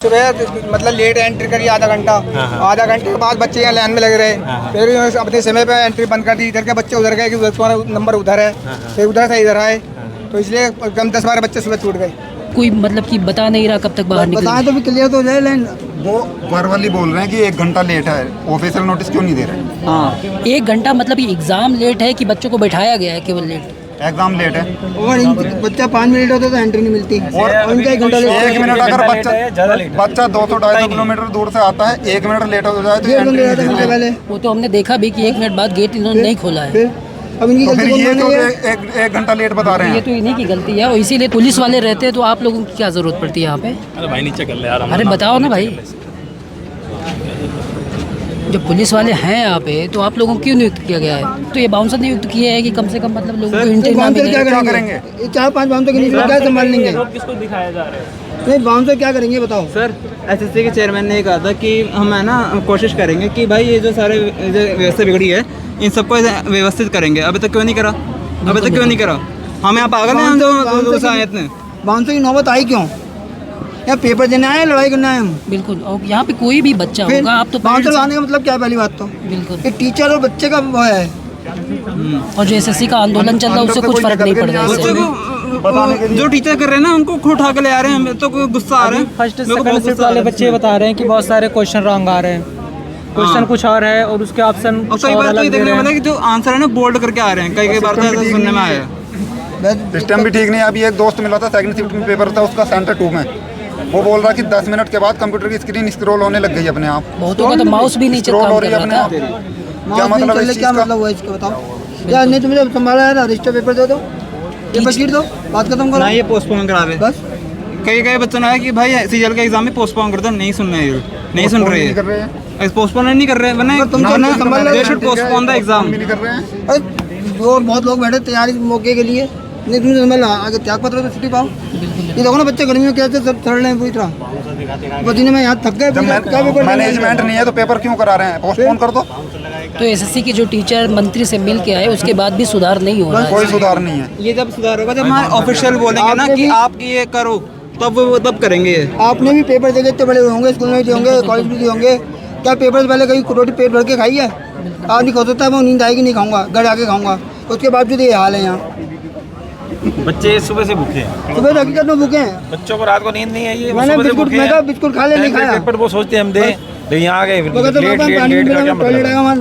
सुबह मतलब late entry करी आधा घंटा, आधा घंटे के बाद बच्चे यहाँ लाइन में लगे रहे, फिर अपने समय पे एंट्री बंद कर दी। इधर के बच्चे उधर गए कि तुम्हारा नंबर उधर है, फिर उधर से इधर आए, तो इसलिए कम 10-12 बच्चे सुबह छूट गए। कोई मतलब कि बता नहीं रहा कब तक बाहर निकले। बताएं तो भी क्लियर तो हो जाए लाइन। वो वर्बली बोल रहे हैं कि 1 घंटा लेट है, ऑफिशियल नोटिस क्यों नहीं दे रहे? हाँ 1 घंटा मतलब ये एग्जाम लेट है कि बच्चों को बैठाया गया है केवल लेट? एग्जाम लेट है। और बच्चा 5 मिनट होता तो एंट्री नहीं मिलती, और उनका 1 घंटा लेट। 1 मिनट अगर बच्चा 200-250 किलोमीटर दूर से आता है, 1 मिनट लेट हो जाए तो एंट्री नहीं देते। पहले वो तो हमने देखा भी कि 1 मिनट बाद गेट इन्होंने नहीं खोला है। अब इनकी तो फिर गलती ये कौन तो है? 1 घंटा लेट बता रहे ये हैं। तो इन्हीं की गलती है और इसीलिए पुलिस वाले रहते हैं तो आप लोगों की क्या जरूरत पड़ती है यहाँ पे? अरे भाई नीचे कर ले यार। अरे बताओ ना भाई, जब पुलिस वाले हैं यहाँ पे तो आप लोगों को क्यों नियुक्त किया गया है? तो ये बाउंसर नियुक्त किए हैं कि कम से कम मतलब लोगों को एंट्री ना बाउंसर मिले। क्या करेंगे? ये 4-5 बाउंसर के नीचे क्या संभाल लेंगे? किसको दिखाया जा रहा है? नहीं बाउंसर क्या करेंगे बताओ? सर एसएससी के चेयरमैन ने कहा था कि हम है ना कोशिश करेंगे कि भाई ये जो सारे जो व्यवस्था बिगड़ी है इन सबको व्यवस्थित करेंगे। अभी तक क्यों नहीं करा? अभी तक क्यों नहीं करा? हम यहाँ पागल हैं, हम जो आए थे। बाउंसर की नौबत आई क्यों? यहाँ पेपर देने आए, लड़ाई करने आए हम। बिल्कुल, और यहाँ पे कोई भी बच्चा फिर होगा आप तो बाउंसर लाने का मतलब क्या है? पहली बात तो बिल्कुल। ये टीचर और बच्चे का वो है। और जो एसएससी का आंदोलन चल रहा है उससे कुछ फर्क नहीं पड़ रहा है बच्चों इससे। को जो टीचर कर रहे हैं ना उनको खुद उठा के ले आ रहे हैं, हमें तो गुस्सा आ रहा है। फर्स्ट सेकंड शिफ्ट वाले बच्चे बता रहे हैं कि बहुत सारे क्वेश्चन रॉन्ग आ रहे हैं, क्वेश्चन कुछ और है और उसके ऑप्शन और कुछ कई और बार तो ये अलग दे देखने रहे वाला हैं। है कि जो आंसर है ना बोल्ड करके आ रहे हैं। कई बार तो ऐसा सुनने में आया है। सिस्टम भी ठीक नहीं है। अभी एक दोस्त मिला था, सेकंड शिफ्ट में पेपर था उसका, सेंटर 2 में। वो बोल रहा कि 10 मिनट के बाद कंप्यूटर की स्क्रीन स्क्रॉल होने लग गई अपने आप। बहुतों का तो माउस भी नीचे स्क्रॉल काम हो कर रही है रहा अपने था। आप। क्या मतलब है इस क्या चीज़ का? मतलब हुआ इसका बताओ? यार नहीं तुमने संभाला है ना, रजिस्टर पेपर दे दो, पेपर शीट दो, बात खत्म करो ना ये पोस्टपोन करा रहे। बस। कई बच्चों ने आया कि भाई सीजीएल का एग्जाम में पोस्टपोन कर दो, नहीं सुन रहे हैं, नहीं सुन रहे नहीं कर रहे हैं। हैं, पोस्टपोन नहीं कर रहे हैं। वरना तुम तो ना संभाल रहे हो। They should postpone the exam. भी नहीं कर रहे हैं। अरे और बहुत लोग बैठे तैयारी मौके के लिए, नहीं तुमने संभाला, आगे त्याग पत्र तो छुट्टी पाओ। ये देखो ना बच्चे गर्मी में कैसे सब चढ़ रहे हैं पूरी तरह। पसीने में यहाँ थक गए। क्या पेपर मैनेजमेंट नहीं है तो पेपर क्यों करा रहे हैं? पोस्टपोन कर दो। तो एसएससी के जो टीचर मंत्री से मिल के आए उसके बाद भी सुधार नहीं हो रहा है। कोई सुधार नहीं है। ये जब सुधार होगा, जब हमारे ऑफिशियल बोलेंगे ना कि आप ये करो, तब वो तब करेंगे ये। आपने भी पेपर देखे इतने बड़े होंगे, स्कूल में भी दिए होंगे, कॉलेज में दिए होंगे। क्या पेपर से पहले कहीं रोटी पेट भर के खाई है? आज नहीं खा सकता है, मैं नींद आएगी नहीं खाऊंगा, घर आके खाऊंगा। उसके बावजूद ये हाल है यहाँ। बच्चे सुबह से भूखे हैं, सुबह तो हकीकत में भूखे हैं। बच्चों को रात को नींद नहीं आई है। मैंने बिस्कुट, मैं कहा बिस्कुट खा ले, नहीं खाया। पेपर वो सोचते हैं हम दे, लेकिन यहाँ आ गए वो कहते लेट पापा लेट पानी लेट पीना, का क्या मैं टॉयलेट मतलब है? आएगा, मैं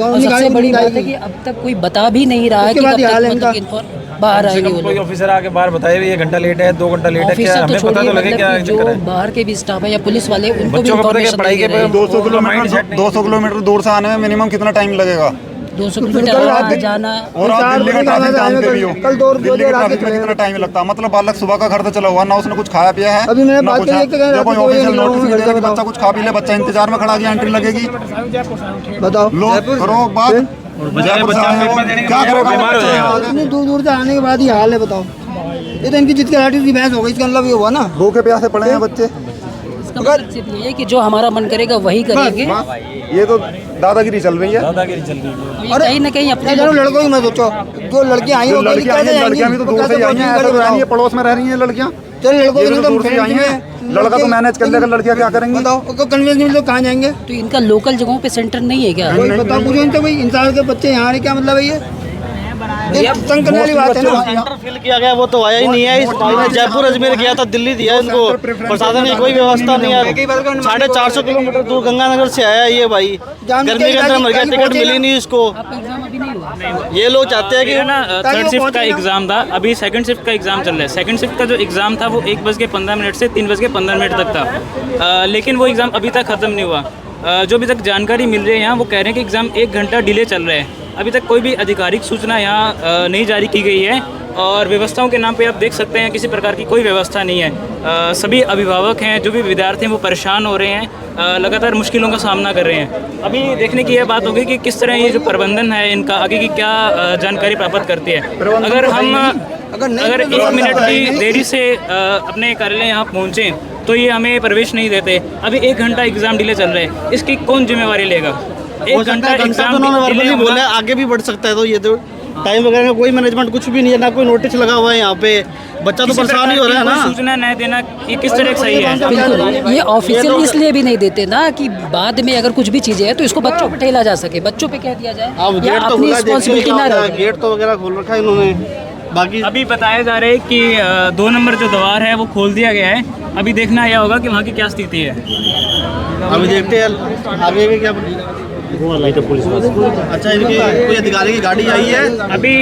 और सबसे बड़ी बात है कि अब तक कोई बता भी नहीं रहा है कि उसके कब बाद ये तक हाल है मतलब इनका। बाहर आएंगे वो कोई लोग। ऑफिसर आके बाहर बताए भी 1 घंटा लेट है, 2 घंटा लेट है, क्या ऑफिसर तो हमें पता छोड़िए, तो लगे क्या मतलब कि चक्कर जो है? बाहर के भी स्टाफ है या पुलिस वाले उनको भी बच्चों को पता है कि इन्फॉर्मेशन पढ़ाई नहीं के दे रहे हैं। 200 किलोमीटर दूर से आने में मिनिमम कितना टाइम लगेगा? 200 किलोमीटर आना जाना। और आप दिल्ली का ट्रैफिक जानते भी हो, कल 2 दिल्ली के ट्रैफिक में कितना टाइम लगता है? मतलब बालक सुबह का घर से चला हुआ, ना उसने कुछ खाया पिया है, अभी मैंने ना बात कुछ करी है। एक तो कह रहा जब कोई था, ऑफिशियल कोई नोटिस नहीं घर का देगा कि बताओ। बच्चा कुछ खा पी ले, बच्चा इंतजार में खड़ा है, एंट्री लगेगी। बताओ लो करो बात। जयपुर से आए हो, क्या करेगा? इतनी दूर दूर से आने के बाद ही हाल है, बताओ। ये तो इनकी जितनी लाठी की बहस हो गई, इसका मतलब ये हुआ ना। भूखे प्यासे पड़े हैं बच्चे। इसका मतलब सिर्फ ये है कि जो हमारा मन करेगा वही करेंगे। ये तो दादागिरी चल रही है। दादागिरी चल रही है। और कहीं ना कहीं अपने चलो लड़कों की मत सोचो, जो लड़कियां आई हो, लड़कियां आई हैं, लड़कियां भी तो दूर से ही आई हैं, ऐसा तो है नहीं है पड़ोस में रह रही हैं लड़कियां। चलो लड़कों ये की भी तो दूर से ही आई हैं। लड़का तो मैनेज कर लेगा, लड़कियां क्या करेंगी? बताओ कन्वेंस में लोग कहाँ जाएंगे? तो इनका लोकल जगहों पे सेंटर नहीं है क्या? कोई बताओ, पूछो इनसे, भाई इंसान के बच्चे यहाँ आ रहे, क्या मतलब है ये तंग करने वाली बात है ना। सेंटर फिल किया गया, वो तो आया ही नहीं है। इस जयपुर अजमेर गया था, दिल्ली दिया इनको, प्रशासन की कोई व्यवस्था नहीं है। 450 किलोमीटर दूर गंगानगर से आया ये भाई, गर्मी के अंदर मर गया, टिकट मिली नहीं इसको। आपका एग्जाम अभी नहीं हुआ? ये लोग चाहते हैं कि ना थर्ड शिफ्ट का एग्ज़ाम था, अभी सेकंड शिफ्ट का एग्ज़ाम चल रहा है। सेकंड शिफ्ट का जो एग्ज़ाम था वो 1:15 से 3:15 तक था, लेकिन वो एग्ज़ाम अभी तक ख़त्म नहीं हुआ। जो अभी तक जानकारी मिल रही है यहाँ, वो कह रहे हैं कि एग्ज़ाम 1 घंटा डिले चल रहा है। अभी तक कोई भी आधिकारिक सूचना यहाँ नहीं जारी की गई है और व्यवस्थाओं के नाम पे आप देख सकते हैं किसी प्रकार की कोई व्यवस्था नहीं है। सभी अभिभावक हैं, जो भी विद्यार्थी हैं वो परेशान हो रहे हैं, लगातार मुश्किलों का सामना कर रहे हैं। अभी देखने की यह बात होगी कि किस तरह ये जो प्रबंधन है इनका आगे की क्या जानकारी प्राप्त करती है। अगर हम अगर 1 मिनट की देरी से अपने कार्यालय यहाँ पहुँचें तो ये हमें प्रवेश नहीं देते। अभी 1 घंटा एग्ज़ाम डिले चल रहा है, इसकी कौन जिम्मेवारी लेगा? 1 घंटा एग्जाम उन्होंने वर्बली बोला, आगे भी बढ़ सकता है। तो ये तो टाइम वगैरह का कोई मैनेजमेंट कुछ भी नहीं है, ना कोई नोटिस लगा हुआ है यहाँ पे। बच्चा तो परेशान ही हो रहा है ना। सूचना न देना ये किस तरह सही है? बिल्कुल, ये ऑफिशियल इसलिए भी नहीं देते ना कि बाद में अगर कुछ भी चीजें है तो इसको बच्चों पे ठेला जा सके, बच्चों पे कह दिया जाए, अब या गेट तो अपनी खुला, रिस्पॉन्सिबिलिटी ना रहे। गेट तो वगैरह खोल रखा है इन्होंने। बाकी अभी बताया जा रहा है कि 2 नंबर जो द्वार है वो खोल दिया गया है। अभी देखना यह होगा कि वहाँ की क्या स्थिति है। अभी देखते हैं आगे के क्या। अच्छा, इनकी कोई अधिकारी की गाड़ी आई है। अभी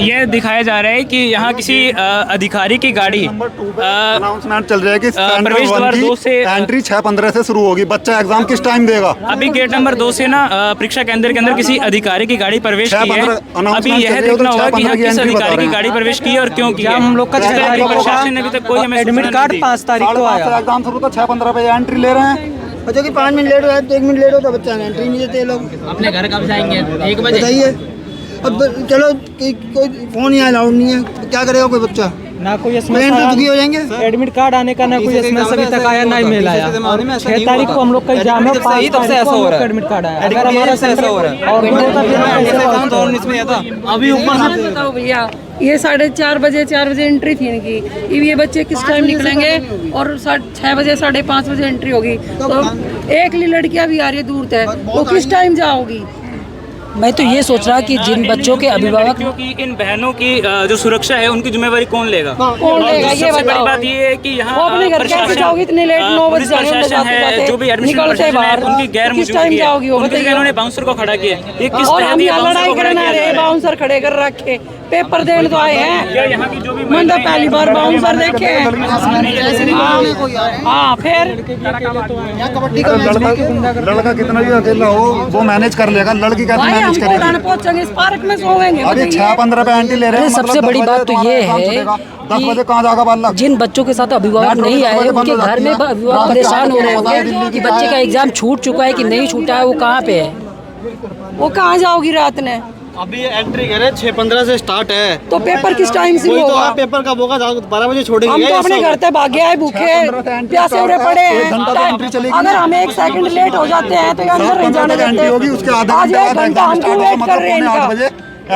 यह दिखाया जा रहा है कि यहाँ किसी अधिकारी की गाड़ी अनाउंसमेंट चल रहा है कि प्रवेश द्वार 2 से एंट्री 6:15 से शुरू होगी। बच्चा एग्जाम किस टाइम देगा? अभी गेट नंबर 2 से ना परीक्षा केंद्र के अंदर किसी अधिकारी की गाड़ी प्रवेश की है। अभी यह देखना होगा कि यहाँ किस अधिकारी की गाड़ी प्रवेश की है और क्यों की है। हम लोग का प्रशासन ने अभी तक कोई हमें एडमिट कार्ड 5 तारीख को आया। एग्जाम शुरू तो 6:15 पे एंट्री ले रहे हैं। बच्चों की 5 मिनट लेट हो तो 1 मिनट लेट हो तो बच्चा एंट्री नहीं देते लोग। अपने घर कब जाएंगे? 1 बजे बताइए, अब चलो कोई फोन यहाँ अलाउड नहीं है, क्या करेगा कोई बच्चा? ना कोई पेरेंट्स तो दुखी हो जाएंगे। एडमिट कार्ड आने का ना कोई एसएमएस अभी तक आया, ना ईमेल आया। 6 तारीख को हम लोग का एग्जाम है, 5 तब से ऐसा हो रहा है। एडमिट कार्ड आया। अगर हमारा ऐसा हो रहा है और अभी ऊपर से बताओ भैया, ये 4:30 बजे 4 बजे एंट्री थी इनकी। अब ये बच्चे किस टाइम निकलेंगे? और 6 बजे 5:30 बजे एंट्री होगी तो एक लड़कियां भी आ रही है दूर तक, वो किस टाइम जाओगी? मैं तो ये सोच रहा कि जिन बच्चों के अभिभावक, क्योंकि इन बहनों की जो सुरक्षा है उनकी जिम्मेवारी कौन लेगा? कौन लेगा ये सबसे बड़ी बताओ। बात ये है कि यहाँ वो अपने घर कैसे जाओगी इतने लेट? 9 बजे जाने प्रशासन है, जो भी एडमिशन प्रशासन है, उनकी गैर किस टाइम जाओगी वो मौजूदगी है। बताइए। उन्होंने बाउंसर को खड़ा किया। ये किस और तरह हम से यहाँ बाउंसर लड़ाई को खड़ा करना किया रहे, जा रहा है? बाउंसर खड़े कर रखे, पेपर देने तो आए हैं। यहाँ की जो भी मैं तो पहली बार बाउंसर देखे हैं। हाँ, फिर लड़का कितना भी अकेला हो वो मैनेज कर लेगा, लड़की कैसे भाई हम मैनेज करेगी? कोटान पहुंचेंगे, इस पार्क में सोएंगे। अभी बताइए। 6:15 पे एंट्री ले रहे हैं। अरे सबसे मतलब बड़ी 10 बात तो बजे ये तुम्हारा है एग्जाम चलेगा। 10 बजे कहाँ जाएगा बालक? जिन बच्चों के साथ अभिभावक नहीं आए उनके घर में अभिभावक परेशान हो रहे होंगे कि बच्चे का एग्जाम छूट चुका है कि नहीं छूटा है, वो कहाँ पे है। वो कहाँ जाओगी रात में? अभी एंट्री कह रहे 6:15 से स्टार्ट है। तो पेपर किस टाइम से कोई तो होगा? पेपर कब होगा? 12 बजे छोड़ेंगे। हम तो अपने घर से भागे आए, भूखे प्यासे उड़े पड़े हैं। 1 घंटा तो एंट्री चलेगी। अगर हम 1 सेकंड लेट हो जाते हैं तो ये अंदर नहीं जाने एंट्री होगी, उसके देते। आधे आज घंटे 1 बाद घंटा हम क्यों वेट कर रहे हैं पौने 8 इनका? बजे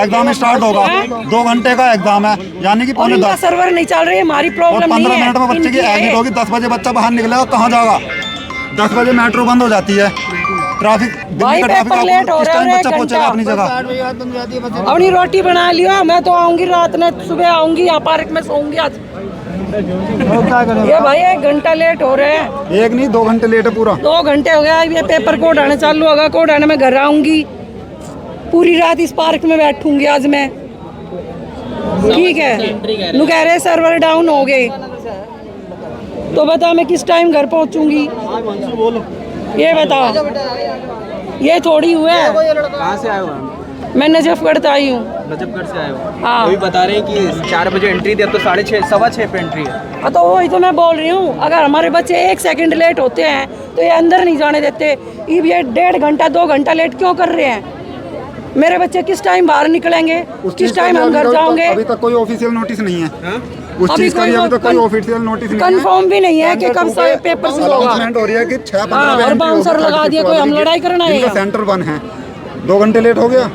एग्जाम स्टार्ट होगा। 2 घंटे का एग्जाम है, यानी कि और पौने इनका 10 सर्वर नहीं चल रही है, हमारी और प्रॉब्लम नहीं 15 है। मिनट में बच्चे की इनकी है। एग्जिट होगी। 10 बजे बच्चा बाहर निकलेगा, कहाँ जाएगा? 10 बजे मेट्रो बंद हो जाती है। ट्रैफिक, भाई दिल्ली का पेपर ट्रैफिक लेट हो किस रहा टाइम है, बच्चा 1 पहुंचेगा घंटा। अपनी जगह? अपनी रोटी बना लियो, मैं तो आऊंगी रात में, सुबह आऊंगी, यहाँ पार्क में सोऊंगी आज। ये भाई 1 घंटा लेट हो रहे हैं। 1 नहीं 2 घंटे लेट है पूरा। 2 घंटे हो गया। ये पेपर कोड आने चालू होगा, कोड आने में घर आऊंगी, पूरी रात इस पार्क में बैठूंगी आज मैं। ठीक है, नु कह रहे सर्वर डाउन हो गए, तो बता मैं किस टाइम घर पहुंचूंगी? ये बताओ, ये थोड़ी हुआ है। कहाँ से आए हो? मैं नजफगढ़ से आई हूँ। नजफगढ़ से आए हो? हाँ। अभी बता रहे हैं कि 4 बजे एंट्री थी, अब तो 6:30 6:15 पे एंट्री है। हाँ, तो वही तो मैं बोल रही हूँ, अगर हमारे बच्चे 1 सेकंड लेट होते हैं तो ये अंदर नहीं जाने देते। ये 1.5 घंटा 2 घंटा लेट क्यों कर रहे हैं? मेरे बच्चे किस टाइम बाहर निकलेंगे, किस टाइम हम घर जाओंगे? अभी तक कोई ऑफिशियल नोटिस नहीं है उस अभी चीज का। कोई अभी तक कोई ऑफिशियल नोटिस नहीं है। कंफर्म भी नहीं है कि कब से पेपर शुरू होगा। अनाउंसमेंट हो रही है कि 6:15 हाँ, पे और एंट्री बाउंसर होगी, लगा दिया, कोई हम लड़ाई करना है इनका यहाँ। सेंटर 1 है। 2 घंटे लेट हो गया।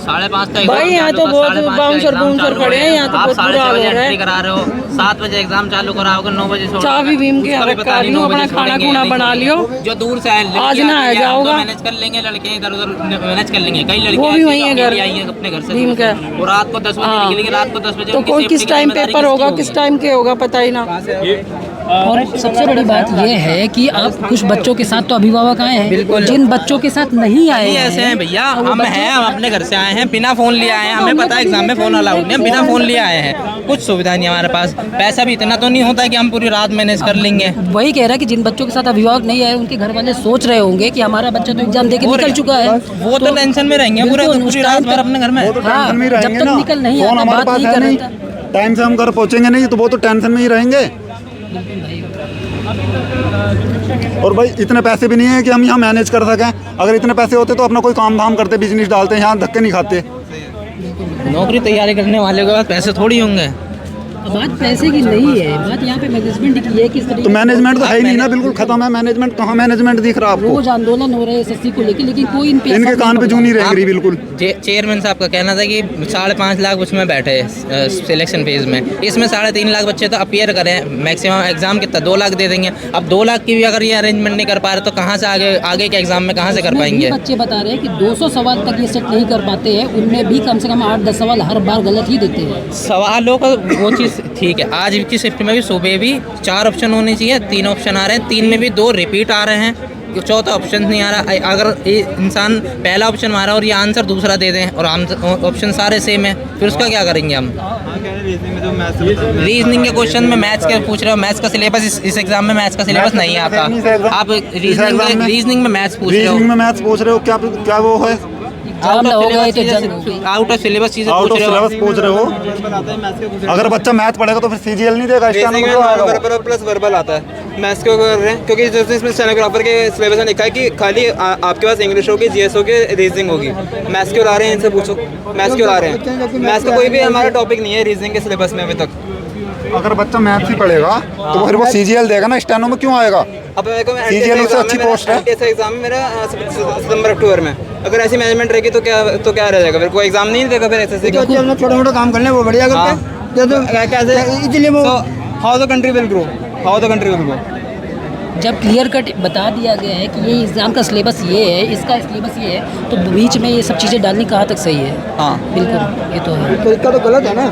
5:30 भाई यहाँ तो बहुत बाउंसर बूंसर खड़े हैं, यहाँ तो बहुत बुरा हाल हो रहा है। करा रहे हो, 7 बजे एग्जाम चालू कराओगे, 9 बजे छोड़ चाबी भीम के हाथ कर लियो, अपना खाना खुना बना लियो। जो दूर से आए आज ना आ जाओगा। मैनेज कर लेंगे, लड़के इधर उधर मैनेज कर लेंगे। कई लड़के वो भी वहीं है घर, आई है अपने घर से भीम का। वो रात को 10 बजे निकलेंगे, रात को 10 बजे तो उनकी कौन safety किस की टाइम जिम्मेदारी पेपर होगा, किसकी किस टाइम के होगा, पता ही ना। और सबसे बड़ी बात ये है कि आप कुछ बच्चों के साथ तो अभिभावक आए हैं, जिन बच्चों के साथ नहीं आए नहीं ऐसे हैं भैया, हम हैं, हम अपने घर से आए हैं, बिना फोन लिए आए हैं। हमें पता है एग्जाम में फोन अलाउड नहीं, हम बिना फोन लिए आए हैं। कुछ सुविधा नहीं हमारे पास, पैसा भी इतना तो नहीं होता कि हम पूरी रात मैनेज कर लेंगे। वही कह रहा है कि जिन बच्चों के साथ अभिभावक नहीं आए उनके घर वाले सोच रहे होंगे कि हमारा बच्चा तो एग्जाम देके निकल चुका है, वो तो टेंशन में रहेंगे पूरे, बिल्कुल, पूरी उस रात टाइम भर तक- अपने घर में। वो तो हाँ, टेंशन में ही जब रहेंगे तक ना। निकल नहीं फोन आता, हमारे बात पास नहीं है कर नहीं, रहे टाइम से हम घर पहुंचेंगे नहीं तो वो तो टेंशन में ही रहेंगे। और भाई इतने पैसे भी नहीं है कि हम यहाँ मैनेज कर सकें। अगर इतने पैसे होते तो अपना कोई काम धाम करते, बिजनेस डालते, यहाँ धक्के नहीं खाते। नौकरी तैयारी करने वाले के पास पैसे थोड़ी होंगे। बात पैसे की नहीं है, बात यहाँ पे मैनेजमेंट की है। किस तरीके तो मैनेजमेंट तो है ही नहीं ना, बिल्कुल खत्म है मैनेजमेंट। कहाँ मैनेजमेंट दिख रहा आपको? रोज आंदोलन हो रहे हैं एसएससी को लेकर, लेकिन कोई इन पे इनके कान पे जू नहीं रह रही बिल्कुल। चेयरमैन साहब का कहना था कि 5.5 लाख उसमें बैठे सिलेक्शन फेज में, इसमें 3.5 लाख बच्चे तो अपीयर करें, मैक्सिमम एग्जाम कितना 2 लाख दे देंगे। अब 2 लाख की भी अगर ये अरेंजमेंट नहीं कर पा रहे तो कहाँ से आगे के एग्जाम में कहाँ से कर पाएंगे? बच्चे बता रहे हैं कि 200 सवाल तक ये सेट नहीं कर पाते हैं, उनमें भी कम से कम 8-10 सवाल हर बार गलत ही देते हैं। सवालों का वो चीज़ ठीक है, आज की शिफ्ट में भी सुबह भी 4 ऑप्शन होने चाहिए, 3 ऑप्शन आ रहे हैं, 3 में भी 2 रिपीट आ रहे हैं, चौथा ऑप्शन नहीं आ रहा। अगर इंसान पहला ऑप्शन मारा और ये आंसर दूसरा दे दें और ऑप्शन सारे सेम है, फिर उसका क्या करेंगे हम? रीजनिंग के क्वेश्चन में मैथ्स के पूछ रहे हो, मैथ्स का सिलेबस इस एग्जाम में मैथ्स का सिलेबस नहीं आता। आप रीजनिंग में मैथ्स पूछ रहे हो, रीजनिंग में मैथ्स पूछ रहे हो, क्या वो है? आउट ऑफ सिलेबस चीजें आउट ऑफ सिलेबस पूछ रहे हो। अगर बच्चा मैथ पढ़ेगा तो फिर सीजीएल नहीं देगा, वर्बल प्लस वर्बल आता है। मैथ्स क्यों कर रहे हैं? क्योंकि जैसे इसमें स्टेनोग्राफर के सिलेबस में लिखा है कि खाली आपके पास इंग्लिश होगी, जीएस होगी, रीजनिंग होगी। मैथ्स क्यों ला रहे हैं? इनसे पूछो मैथ्स क्यों ला रहे हैं। मैथ्स का कोई भी हमारा टॉपिक नहीं है रीजनिंग के सिलेबस में अभी तक। अगर बच्चा मैथ्स ही पढ़ेगा तो फिर वो सीजीएल देगा ना, स्टेनो में क्यों आएगा? अब मेरे को सीजीएल उससे अच्छी पोस्ट है। ऐसा एग्जाम में मेरा सितंबर-अक्टूबर में, अगर ऐसी मैनेजमेंट रहेगी तो क्या रह जाएगा? फिर कोई एग्जाम नहीं देगा फिर एसएससी का। छोटा मोटा काम करने वो बढ़िया करते हैं, कैसे इसलिए वो how the country will grow, how the country will grow. जब क्लियर कट बता दिया गया है कि ये एग्ज़ाम का सिलेबस ये है, इसका सिलेबस ये है, तो बीच में ये सब चीज़ें डालनी कहाँ तक सही है? हाँ बिल्कुल, ये तो है। तरीका तो गलत है ना,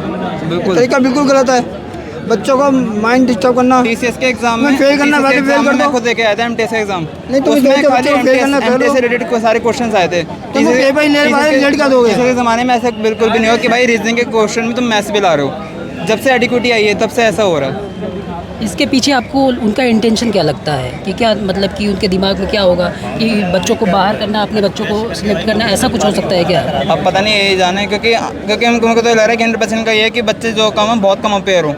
बिल्कुल तरीका बिल्कुल गलत है। बच्चों का माइंड डिस्टर्ब करना, टीसीएस के एग्जाम में फेल करना, TCS के फेल एग्जाम कर में मैं दो। खुद देके आया था एमटीएस एग्जाम। नहीं तो उसमें फेल खाली करना एमटीएस से रिलेटेड सारे क्वेश्चंस आए थे। तुम पेपर ही ले रहे रिजल्ट का दोगे। के ज़माने में ऐसा बिल्कुल भी नहीं हो कि भाई रीजनिंग के क्वेश्चन में तुम मैथ्स भी ला रहे हो। जब से एडिक्विटी आई है तब से ऐसा हो रहा है। इसके पीछे आपको उनका इंटेंशन क्या लगता है कि क्या मतलब कि उनके दिमाग में क्या होगा कि बच्चों को बाहर करना, अपने बच्चों को सिलेक्ट करना, ऐसा कुछ हो सकता है क्या? अब पता नहीं, यही जाने क्योंकि हमको तो लग रहा है कि 100% का ये है कि बच्चे जो कम है बहुत कम अपेयर हो।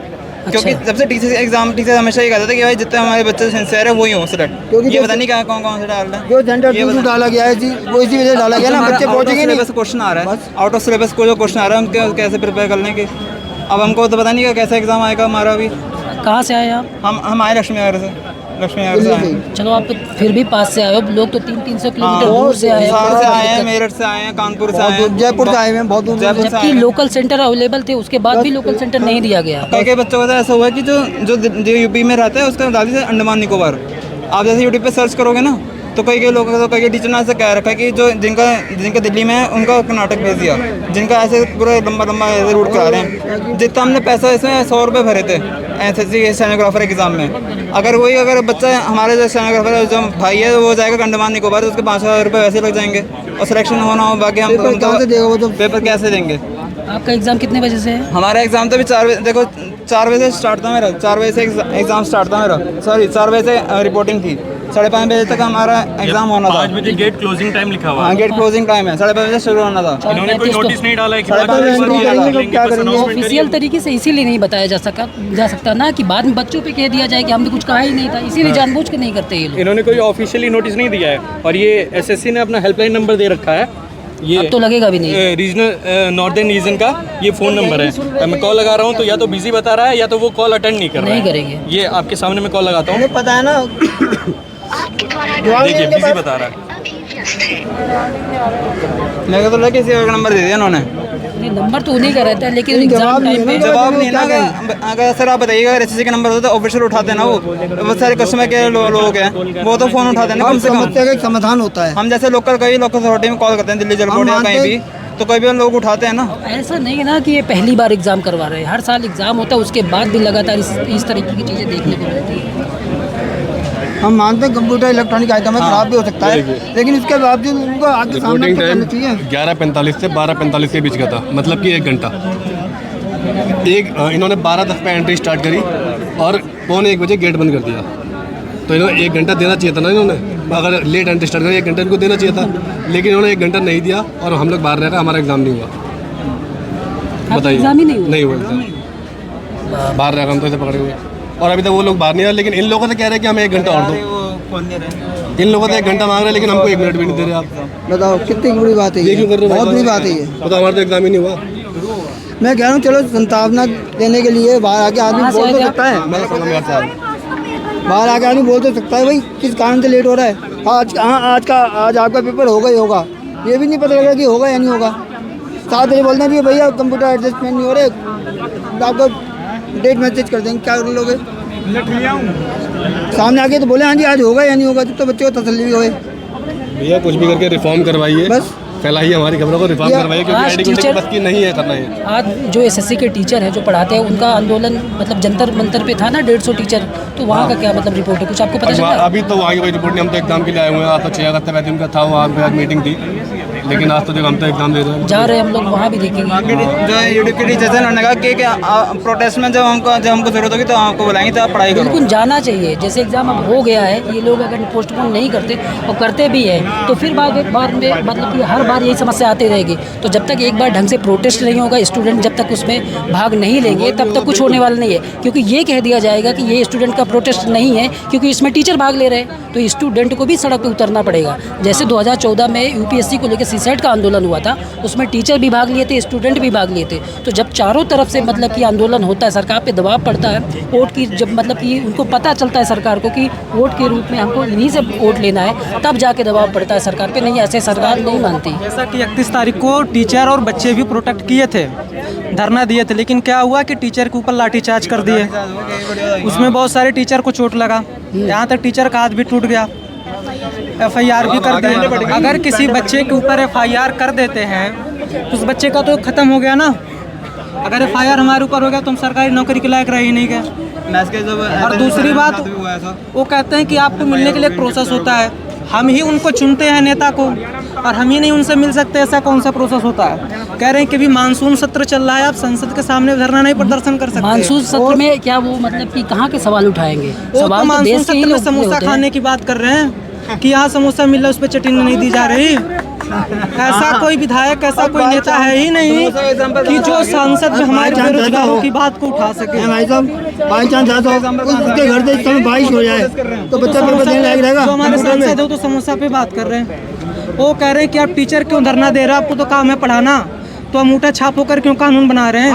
क्योंकि जब से टीचर हमेशा ये कहता था कि भाई जितने हमारे बच्चे सिंसियर है वही हो सिलेक्ट। क्योंकि ये पता नहीं क्या कौन से डाल रहा है। जो जेंडर टू डाला गया है जी, वो इसी वजह से डाला गया ना, बच्चे पहुंचेंगे नहीं। क्वेश्चन आ रहा है, आउट ऑफ सिलेबस को जो क्वेश्चन आ रहा है हम कैसे प्रिपेयर कर लेंगे? अब हमको तो पता नहीं कैसा एग्जाम आएगा हमारा अभी। कहाँ से आए आप? हम आए लक्ष्मी नगर से आए। चलो आप फिर भी पास से आए हो, लोग तो 300-300 किलोमीटर दूर से आए सार से आए हैं, मेरठ से आए हैं, कानपुर से आए हैं, जयपुर से आए हैं, बहुत दूर। जबकि लोकल सेंटर अवेलेबल थे, उसके बाद भी लोकल सेंटर नहीं दिया गया। कई बच्चों का तो ऐसा हुआ कि जो यूपी में रहता है उसका दादी से अंडमान निकोबार। आप जैसे यूट्यूब पे सर्च करोगे ना तो कई लोग तो कई टीचर ने ऐसा कह रखा है कि जो जिनका दिल्ली में है उनका कर्नाटक भेज दिया, जिनका ऐसे पूरा लंबा ऐसे रूट करा रहे हैं। जितना हमने पैसा इसमें 100 रुपये भरे थे एसएससी के स्टेनोग्राफर एग्जाम में, अगर बच्चा हमारे जो स्टेनोग्राफर जो भाई है वो जाएगा अंडमान निकोबार तो उसके 5,000 रुपये वैसे लग जाएंगे और सिलेक्शन होना हो, बाकी हम पेपर कैसे देंगे? आपका एग्ज़ाम कितने बजे से है? हमारा एग्ज़ाम तो भी 4 बजे, देखो 4 बजे से स्टार्ट था मेरा, 4 बजे से एग्ज़ाम स्टार्ट था मेरा, सॉरी 4 बजे से रिपोर्टिंग थी, 5:30 बजे तक हमारा एग्जाम होना था। 5 बजे गेट क्लोजिंग टाइम लिखा हुआ है। हाँ, गेट क्लोजिंग टाइम है, 5:30 बजे शुरू होना था। इन्होंने कोई नोटिस नहीं डाला है कि क्या करेंगे? ऑफिशियल तरीके से इसीलिए नहीं बताया जा सकता ना कि बाद में बच्चों पे कह दिया जाए कि हमने कुछ कहा ही नहीं था, इसीलिए जानबूझ के नहीं करते ये लोग। इन्होंने कोई ऑफिशियली नोटिस नहीं दिया है और ये एसएससी ने अपना हेल्पलाइन नंबर दे रखा है। ये अब तो लगेगा भी नहीं। रीजनल नॉर्दर्न रीजन का ये फ़ोन नंबर है। मैं कॉल लगा रहा हूँ तो या तो बिजी बता रहा है या तो वो कॉल अटेंड नहीं कर रहा है। नहीं करेंगे। ये आपके सामने मैं कॉल लगाता हूँ, पता है ना, देखिए बिजी बता रहा है। मेरे को तो लगा किसी और का नंबर दे दिया उन्होंने। नहीं, नंबर तो उन्हीं का रहता है लेकिन एग्जाम टाइम में जवाब नहीं ना। अगर सर आप बताइएगा अगर एसएससी का नंबर होता तो ऑफिशियल उठाते हैं ना, वो बहुत सारे कस्टमर के लोग हैं वो तो फ़ोन उठाते हैं ना कम से कम। समस्या का एक समाधान होता है। हम जैसे लोकल अथॉरिटी में कॉल करते हैं, दिल्ली जलपोर्ट या कहीं भी, तो कई भी लोग उठाते हैं ना। ऐसा नहीं है ना कि ये पहली बार एग्जाम करवा रहे हैं, हर साल एग्जाम होता है, उसके बाद भी लगातार इस तरीके की चीज़ें देखने को मिलती है। हम मानते हैं कंप्यूटर इलेक्ट्रॉनिक आइटम है, खराब भी हो सकता है, लेकिन इसके बावजूद उनको आगे सामना तो करना चाहिए। 11:45 से 12:45 के बीच का था, मतलब कि 1 घंटा। इन्होंने 12:10 पे एंट्री स्टार्ट करी और 1:45 बजे गेट बंद कर दिया। तो इन्होंने 1 घंटा देना चाहिए था ना, इन्होंने अगर लेट एंट्री स्टार्ट करी 1 घंटा इनको देना चाहिए था, लेकिन इन्होंने 1 घंटा नहीं दिया और हम लोग बाहर रह गए, हमारा एग्ज़ाम नहीं हुआ। बताइए, एग्जाम ही नहीं हुआ बाहर रह गए हम तो ऐसे पकड़े हुए और अभी तक वो लोग बाहर नहीं आ रहे। लेकिन इन लोगों से कह रहे हैं कि हमें 1 घंटा और दो। इन लोगों से 1 घंटा मांग रहे हैं लेकिन हमको 1 मिनट भी नहीं दे रहे आप। बताओ कितनी बड़ी बात है ये, बहुत बड़ी बात है ये। तो हमारा तो एग्जाम ही नहीं हुआ। मैं कह रहा हूँ चलो संतावना देने के लिए बाहर आके आदमी कहाँ से बोल आए तो थे सकता है, बाहर आके आदमी बोल तो सकता है भाई किस कारण से लेट हो रहा है। आज आपका पेपर होगा ही होगा, ये भी नहीं पता लगा कि होगा या नहीं होगा। 7 बजे बोलते हैं कि भैया कंप्यूटर एडजस्टमेंट नहीं हो रहे, आपको डेट मैसेज कर देंगे, क्या कर लोगे। सामने आके तो बोले हाँ जी आज होगा या नहीं होगा, तो बच्चों को तसल्ली भी होए। भैया कुछ भी करके रिफॉर्म करवाइए, बस फैलाइए हमारी खबरों को, रिफॉर्म करवाइए, क्योंकि आज एडुकेशन टीचर- की बस की नहीं है करना ये। आज जो एसएससी के टीचर हैं जो पढ़ाते हैं उनका आंदोलन मतलब जंतर मंतर पे था ना 150 टीचर, तो वहाँ का क्या मतलब रिपोर्ट है, कुछ आपको पता चला? अभी तो वहाँ की कोई रिपोर्ट नहीं, हम तो एग्जाम के लिए आए हुए हैं। आज तो 6 अगस्त वैसे उनका था, वहाँ पे आज मीटिंग थी, लेकिन आज तो देखो हम तो एग्जाम दे रहे हैं। जा रहे हैं हम लोग वहाँ भी देखेंगे। जो यूट्यूब के टीचर्स हैं उन्होंने कहा कि प्रोटेस्ट में जब हमको जरूरत होगी तो आपको बुलाएंगे, तो आप पढ़ाई करो। बिल्कुल जाना चाहिए, जैसे एग्ज़ाम अब हो गया है, ये लोग अगर पोस्टपोन नहीं करते और करते भी है तो फिर बाद में मतलब कि हर बार यही समस्या आती रहेगी। तो जब तक एक बार ढंग से प्रोटेस्ट नहीं होगा, स्टूडेंट जब तक उसमें भाग नहीं लेंगे तब तक कुछ होने वाला नहीं है, क्योंकि ये कह दिया जाएगा कि ये स्टूडेंट का प्रोटेस्ट नहीं है क्योंकि इसमें टीचर भाग ले रहे हैं, तो स्टूडेंट को भी सड़क पर उतरना पड़ेगा। जैसे 2014 में यूपीएससी को लेकर सीसेट का आंदोलन हुआ था, उसमें टीचर भी भाग लिए थे, स्टूडेंट भी भाग लिए थे। तो जब चारों तरफ से मतलब कि आंदोलन होता है, सरकार पे दबाव पड़ता है, वोट की जब मतलब कि उनको पता चलता है सरकार को कि वोट के रूप में हमको इन्हीं से वोट लेना है, तब जाके दबाव पड़ता है सरकार पे। नहीं, ऐसे सरकार नहीं मानती। जैसा कि 31 तारीख को टीचर और बच्चे भी प्रोटेस्ट किए थे, धरना दिए थे, लेकिन क्या हुआ कि टीचर के ऊपर लाठीचार्ज कर दिए, उसमें बहुत सारे टीचर को चोट लगा, यहाँ तक टीचर का हाथ भी टूट गया, FIR भी कर दिए। अगर किसी बच्चे के ऊपर FIR कर देते हैं तो उस बच्चे का तो ख़त्म हो गया ना। अगर FIR हमारे ऊपर हो गया तो हम सरकारी नौकरी के लायक रह ही नहीं गए। और दूसरी बात, वो कहते हैं कि आपको मिलने के लिए एक प्रोसेस होता है, हम ही उनको चुनते हैं नेता को और हम ही नहीं उनसे मिल सकते, ऐसा कौन सा प्रोसेस होता है। कह रहे हैं कि भी मानसून सत्र चल रहा है, आप संसद के सामने धरना नहीं प्रदर्शन कर सकते। मानसून सत्र में क्या वो मतलब कि कहाँ के सवाल उठाएंगे? वो तो सवाल तो मानसून देश के ही सत्र में लोग समोसा होते हैं। खाने की बात कर रहे हैं कि यहाँ समोसा मिल रहा है, उस पर चटनी नहीं दी जा रही। ऐसा कोई विधायक, ऐसा कोई नेता है ही नहीं कि जो सांसद में हमारे बेरोजगारों की बात को उठा सके। भाई साहब बाई चांस ऐसा हो उसके घर से इस समय बारिश हो जाए तो बच्चा पेपर देने लायक रहेगा। जो हमारे सांसद है तो समोसा पे बात कर रहे हैं। वो कह रहे हैं कि आप टीचर क्यों धरना दे रहे हैं, आपको तो काम है पढ़ाना, तो हम अंगूठा छाप होकर क्यों कानून बना रहे हैं।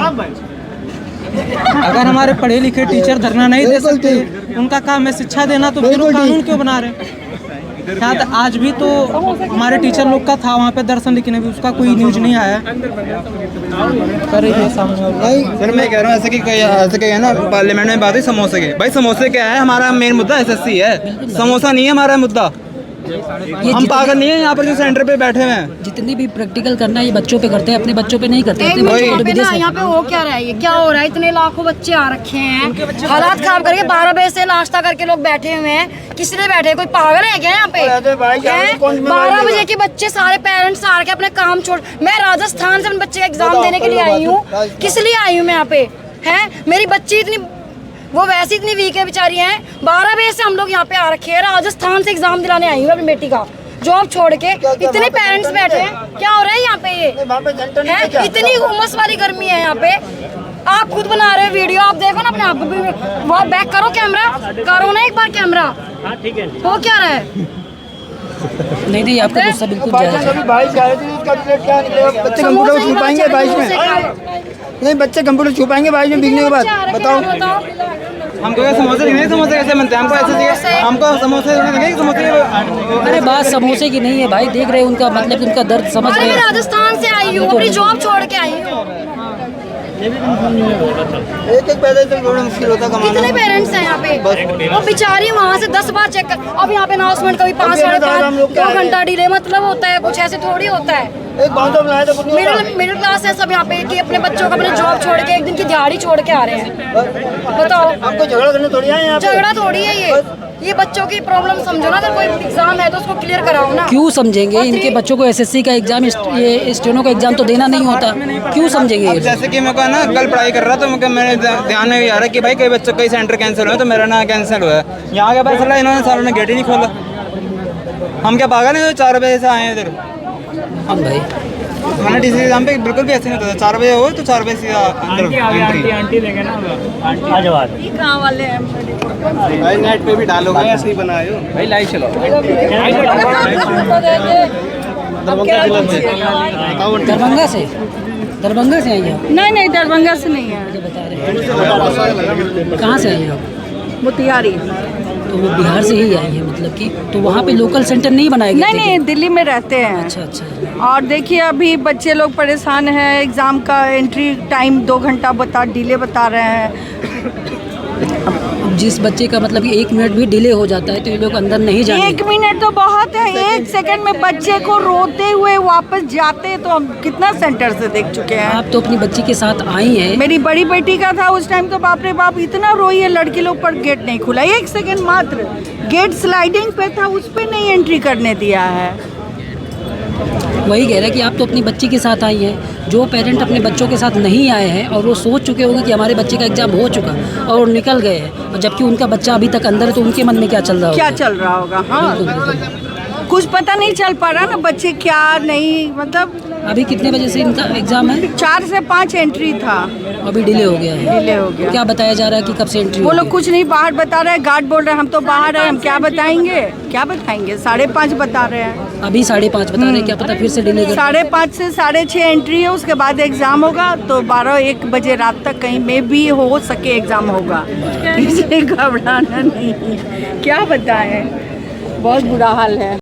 अगर हमारे पढ़े लिखे टीचर धरना नहीं दे सकते, उनका काम है शिक्षा देना, तो फिर वो कानून क्यों बना रहे हैं। यहाँ तक आज भी तो हमारे टीचर लोग का था वहाँ पे दर्शन, लेकिन अभी उसका कोई न्यूज नहीं आया। कर रही है सामने। सर मैं कह रहा हूँ ऐसे कि है ना, पार्लियामेंट में बात हुई समोसे की। भाई समोसे क्या है, हमारा मेन मुद्दा SSC है, समोसा नहीं है हमारा मुद्दा। हम पागल नहीं है यहाँ पर जो सेंटर पे बैठे हुए हैं। जितनी भी प्रैक्टिकल करना है ये बच्चों पे करते हैं, अपने बच्चों पे नहीं करते। अपने बच्चों को तो विदेश यहाँ पे हो क्या रहा है, ये क्या हो रहा है, इतने लाखों बच्चे आ रखे हैं, हालात खराब करके 12 बजे से नाश्ता करके लोग बैठे हुए हैं। किस लिए बैठे, कोई पागल है क्या यहाँ पे? 12 बजे के बच्चे सारे पेरेंट्स आ रखे अपने काम छोड़। मैं राजस्थान से अपने बच्चे का एग्जाम देने के लिए आई हूँ। किस लिए आई हूँ मैं यहाँ पे? है मेरी बच्ची इतनी, वो वैसे इतनी वीक है बेचारी हैं। 12 बजे से हम लोग यहाँ पे आ रखे हैं, राजस्थान से एग्जाम दिलाने आई हूँ अपनी बेटी का, जॉब छोड़ के। इतने पेरेंट्स बैठे हैं, क्या हो रहा है यहाँ पे? ये है इतनी उमस वाली गर्मी है यहाँ पे। आप खुद बना रहे हो वीडियो, आप देखो ना अपने आप को, वहाँ बैक करो कैमरा, करो ना एक बार कैमरा। हो क्या रहा है? नहीं नहीं, आपका गुस्सा बिल्कुल जायज़ है। बारिश आ रही थी, उसका रिजल्ट क्या निकलेगा? बच्चे कंप्यूटर छू पाएंगे बारिश में? नहीं, बच्चे कंप्यूटर छू पाएंगे बारिश में भीगने के बाद? बताओ। हमको क्या समोसे नहीं, समोसे कैसे बनते हैं? हमको ऐसे चाहिए, हमको समोसे नहीं, समोसे। अरे बात समोसे की नहीं है भाई, देख रहे हैं उनका मतलब उनका दर्द समझ रहे मैं हैं। राजस्थान से आई हूँ, अपनी जॉब छोड़ के आई हूँ। एक पैसे से बड़ा मुश्किल होता कमाना। कितने पेरेंट्स हैं यहाँ पे? वो बेचारी वहाँ से 10 बार चेक कर, अब यहाँ पे अनाउंसमेंट कभी 5 साढ़े 5 2 घंटा डिले मतलब होता है, कुछ ऐसे थोड़ी होता है। एक बात तो बनाया तो मिडिल क्लास है सब यहाँ पे कि अपने बच्चों को अपने जॉब छोड़ के एक दिन की दिहाड़ी छोड़ के आ रहे हैं। बताओ, आपको झगड़ा करने थोड़ी आए यहाँ पे? झगड़ा थोड़ी है ये बच्चों की प्रॉब्लम समझो ना। अगर कोई एग्जाम है तो उसको क्लियर कराओ ना। क्यों समझेंगे? इनके बच्चों को SSC का एग्जाम, ये स्टेनो का एग्जाम तो देना नहीं होता, क्यों समझेंगे ये? जैसे कि मैं ना कल पढ़ाई कर रहा था, तो मेरे ध्यान में आ रहा है कि भाई कई बच्चों कई सेंटर कैंसिल हुए, तो मेरा ना कैंसिल हुआ है। यहाँ के पास इन्होंने सारों ने गेट ही नहीं खोला। हम क्या पागल हैं जो 4 बजे से आए हैं इधर? हम भाई मैंने डीसी एग्जाम पे बिल्कुल भी ऐसे नहीं होता। 4 बजे हो तो 4 बजे सीधा अंदर एंट्री। आंटी देंगे ना, कहाँ वाले हैं? भाई नेट पे भी डालोगे, ऐसे ही बनाए हो भाई, लाइव चलो। दरभंगा से दरभंगा से आई हैं? नहीं नहीं, दरभंगा से नहीं है, मुझे बता रहे हैं। कहाँ से आई हैं आप? मोतिहारी। तो वो बिहार से ही आई है मतलब कि, तो वहाँ पे लोकल सेंटर नहीं बनाए गए? नहीं नहीं, दिल्ली में रहते हैं। अच्छा अच्छा। और देखिए अभी बच्चे लोग परेशान हैं, एग्ज़ाम का एंट्री टाइम 2 घंटा डिले बता रहे हैं। अब जिस बच्चे का मतलब कि 1 मिनट भी डिले हो जाता है तो ये लोग अंदर नहीं जाते। 1 मिनट तो बहुत है, 1 सेकंड में बच्चे को रोते हुए वापस जाते तो हम कितना सेंटर से देख चुके हैं। आप तो अपनी बच्ची के साथ आई हैं। मेरी बड़ी बेटी का था उस टाइम, तो बाप रे बाप इतना रोई है लड़की लोग, पर गेट नहीं खुला। 1 सेकंड मात्र गेट स्लाइडिंग पे था, उस पे नहीं एंट्री करने दिया है। वही कह रहा है कि आप तो अपनी बच्ची के साथ आई हैं, जो पेरेंट अपने बच्चों के साथ नहीं आए हैं और वो सोच चुके होंगे कि हमारे बच्चे का एग्जाम हो चुका और वो निकल गए हैं, और जबकि उनका बच्चा अभी तक अंदर है, तो उनके मन में क्या चल रहा होगा? क्या चल रहा होगा? हाँ, कुछ पता नहीं चल पा रहा ना, बच्चे क्या नहीं, मतलब अभी कितने बजे से इनका एग्जाम है? 4 से 5 एंट्री था, अभी डिले हो गया है। डिले हो गया। क्या बताया जा रहा है कि कब से एंट्री? वो लोग कुछ नहीं, बाहर बता रहे हैं, गार्ड बोल रहे हैं हम तो बाहर हैं, हम क्या बताएंगे, क्या बताएंगे? 5:30 बता रहे हैं। अभी 5:30 बता रहे हैं, क्या पता फिर से डिले कर। 5:30 से 6:30 एंट्री है, उसके बाद एग्जाम होगा, तो 12-1 बजे रात तक कहीं में भी हो सके एग्जाम होगा। इसलिए घबराना नहीं, क्या बताएं, बहुत बुरा हाल है।